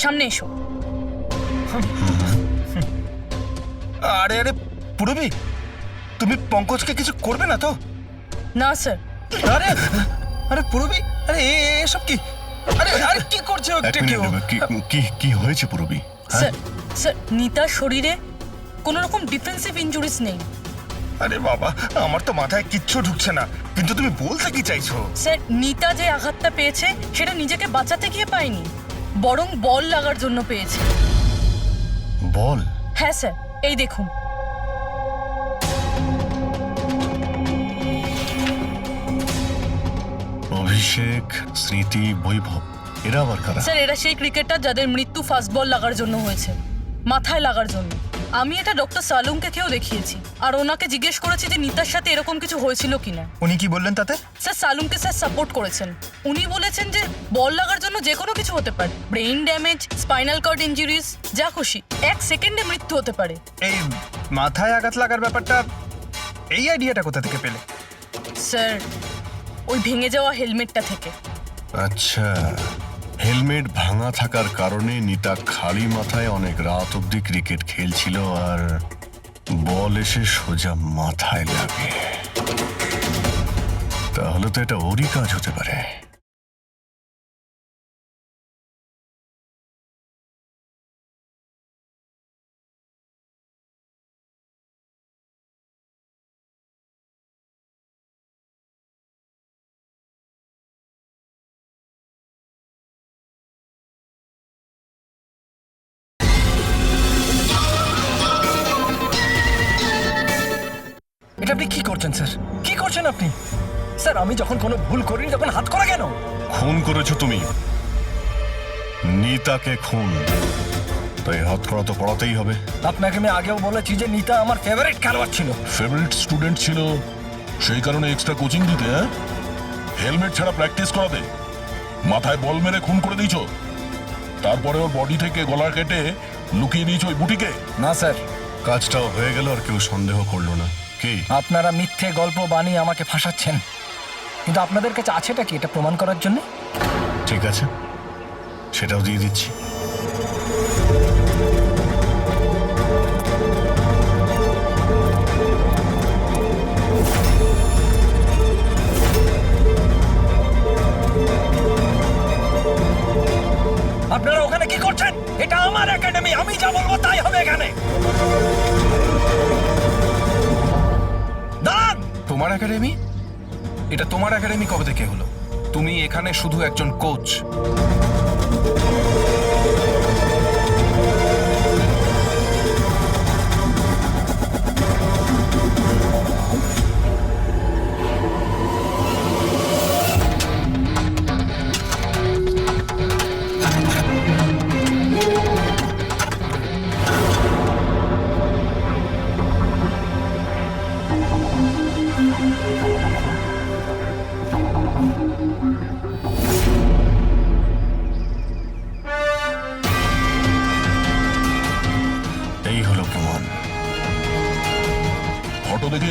সামনে এসো। আরে আরে পূরবী, তুমি পঙ্কজকে কিছু করবে না তো? না স্যার। আরে আরে পূরবী, আরে এসব কি? আরে আরে কি করছো? কি হয়েছে পূরবী? স্যার স্যার নিতার শরীরে কোনো রকম ডিফেন্সিভ ইনজুরিস নেই। আরে বাবা, আমার তো মাথায় কিচ্ছু ঢুকছে না, কিন্তু তুমি বলতে কি চাইছো? স্যার নিতা যে আঘাতটা পেয়েছে সেটা নিজেকে বাঁচাতে গিয়ে পায়নি, বরং বল লাগার জন্য পেয়েছে। বল? হ্যাঁ স্যার, এই দেখুন। অভিষেক, স্মৃতি, বৈভব, এরা আবার কারা? স্যার এরা সেই ক্রিকেটার যাদের মৃত্যু ফাস্ট বল লাগার জন্য হয়েছে, মাথায় লাগার জন্য। আমি এটা ডক্টর সালুংকে কেউ দেখিয়েছি, আর ওনাকে জিজ্ঞেস করেছি যে নিতার সাথে এরকম কিছু হয়েছিল কিনা। উনি কি বললেন তাতে? স্যার সালুংকে স্যার সাপোর্ট করেছেন। উনি বলেছেন যে বল লাগার জন্য যে কোনো কিছু হতে পারে, brain damage, spinal cord injuries, যা খুশি, 1 সেকেন্ডে মৃত্যু হতে পারে। এই মাথায় আঘাত লাগার ব্যাপারটা, এই আইডিয়াটা কোথা থেকে পেলে? স্যার ওই ভেঙে যাওয়া হেলমেটটা থেকে। আচ্ছা, হেলমেট ভাঙা থাকার কারণে নিতা খালি মাথায় অনেক রাত অবধি ক্রিকেট খেলছিল, আর বল এসে সোজা মাথায় লাগে। তাহলে তো এটা ওরই কাজ হতে পারে। এটা আপনি কি করছেন স্যার? কি করছেন আপনি? স্যার আমি যখন কোনো ভুল করিনি তখন হাত করা কেন? খুন করেছো তুমি, নিতাকে খুন, তাই হাত করা তো পড়াতেই হবে। আপনাকে আমি আগেও বলেছি যে নিতা আমার ফেভারিট খেলোয়াড় ছিল। ফেভারিট স্টুডেন্ট ছিল, সেই কারণে এক্সট্রা কোচিং দিতে, হ্যাঁ? হেলমেট ছাড়া প্র্যাকটিস করাতে, মাথায় বল মেরে খুন করে দিয়েছো, তারপরে ওর বডি থেকে গলা কেটে লুকিয়ে দিয়েছো ওই বুটিকে। না স্যার, কাজটাও হয়ে গেল আর কেউ সন্দেহ করলো না। কি আপনারা মিথ্যে গল্প বানিয়ে আমাকে ফাঁসাচ্ছেন, কিন্তু আপনাদের কাছে আছেটা কি এটা প্রমাণ করার জন্য? ঠিক আছে, সেটাও দিয়ে দিচ্ছি। আপনারা ওখানে কি করছেন? এটা আমার একাডেমি, আমি যা বলবো তাই হবে এখানে। দাঁড়ান! তোমার একাডেমি? এটা তোমার একাডেমি কবে থেকে হলো? তুমি এখানে শুধু একজন কোচ।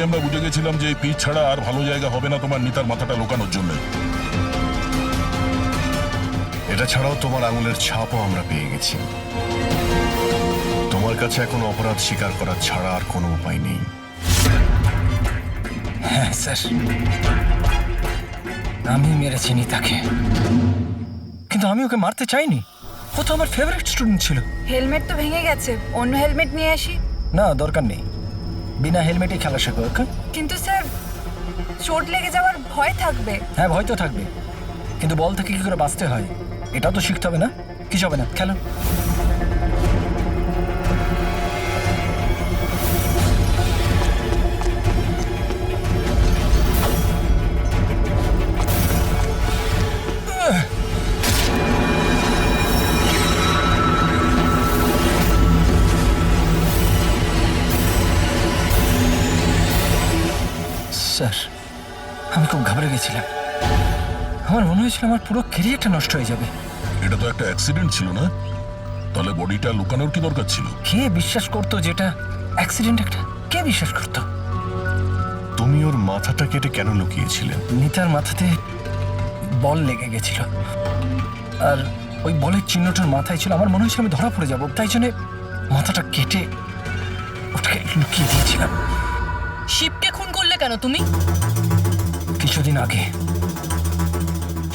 আমরা বুঝে গেছিলাম যে এই পিচ ছাড়া আর ভালো জায়গা হবে না তোমার নিতার মাথাটা লোকানোর জন্য। এটা ছাড়াও তোমার আঙুলের ছাপও আমরা পেয়ে গেছি। তোমার কাছে এখন অপরাধ স্বীকার করা ছাড়া আর কোনো উপায় নেই। হ্যাঁ স্যার, আমি মেরেছি নিতাকে, কিন্তু আমি ওকে মারতে চাইনি। ও তো আমার ফেভারিট স্টুডেন্ট ছিল। হেলমেট তো ভেঙে গেছে, অন্য হেলমেট নিয়ে আসি। না, দরকার নেই, বিনা হেলমেটে খেলা শেখো। ওকে? কিন্তু স্যার, চোট লেগে যাওয়ার ভয় থাকবে। হ্যাঁ, ভয় তো থাকবে, কিন্তু বল থেকে কি করে বাঁচতে হয় এটাও তো শিখতে হবে না? কিছু হবে না, খেলো। স্যার, আমি খুব ঘাবড়ে গেছিলাম। আমার মনে হয়েছিল আমার পুরো ক্যারিয়ারটা নষ্ট হয়ে যাবে। এটা তো একটা অ্যাক্সিডেন্ট ছিল না? তাহলে বডিটা লুকানোর কি দরকার ছিল? কে বিশ্বাস করতো যেটা অ্যাক্সিডেন্ট একটা? কে বিশ্বাস করতো? তুমি ওর মাথাটা কেটে কেন লুকিয়েছিলে? নিতার মাথাতে বল লেগে গেছিল, আর ওই বলের চিহ্নটার মাথায় ছিল। আমার মনে হয়েছিল আমি ধরা পড়ে যাব, তাই জন্য মাথাটা কেটে ওটাকে লুকিয়ে দিয়েছিলাম। শিবকে খুন করলে কেন তুমি? কিছুদিন আগে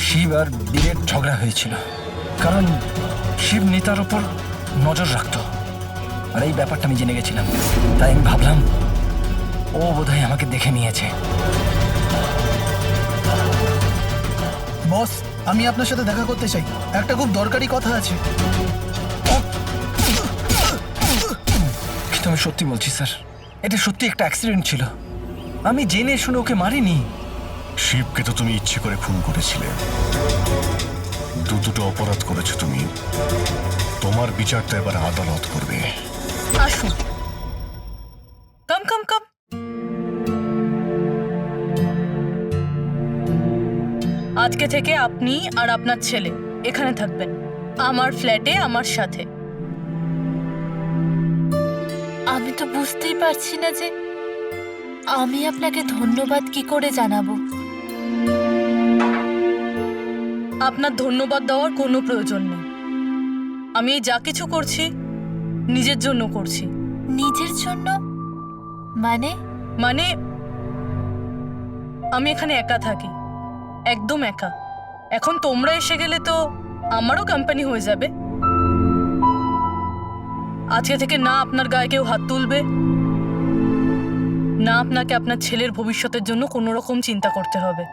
শিব আর বীরের ঝগড়া হয়েছিল, কারণ শিব নিতার ওপর নজর রাখত, আর এই ব্যাপারটা আমি জেনে গেছিলাম। তাই আমি ভাবলাম ও বোধহয় আমাকে দেখে নিয়েছে। বস, আমি আপনার সাথে দেখা করতে চাই, একটা খুব দরকারি কথা আছে। কিন্তু আমি সত্যি বলছি স্যার, এটা সত্যি একটা অ্যাক্সিডেন্ট ছিল। আমি জেনে শুনে ওকে মারিনি। শিবকে তো তুমি ইচ্ছে করে খুন করেছিলে। দুটো অপরাধ করেছো তুমি। তোমার বিচারটা এবার আদালত করবে। আসুন, কাম কাম কাম। আজকে থেকে আপনি আর আপনার ছেলে এখানে থাকবেন, আমার ফ্ল্যাটে আমার সাথে। আমি তো বুঝতেই পারছি না যে আমি আপনাকে ধন্যবাদ কি করে জানাবো। আপনার ধন্যবাদ দেওয়ার কোনো প্রয়োজন নেই। আমি এই যা কিছু করছি নিজের জন্য করছি। নিজের জন্য? মানে? মানে আমি এখানে একা থাকি, একদম একা। এখন তোমরা এসে গেলে তো আমারও কোম্পানি হয়ে যাবে। আজকে থেকে না আপনার গায়ে কেউ হাত তুলবে, না আপনাকে আপনার ছেলের ভবিষ্যতের জন্য কোনো রকম চিন্তা করতে হবে।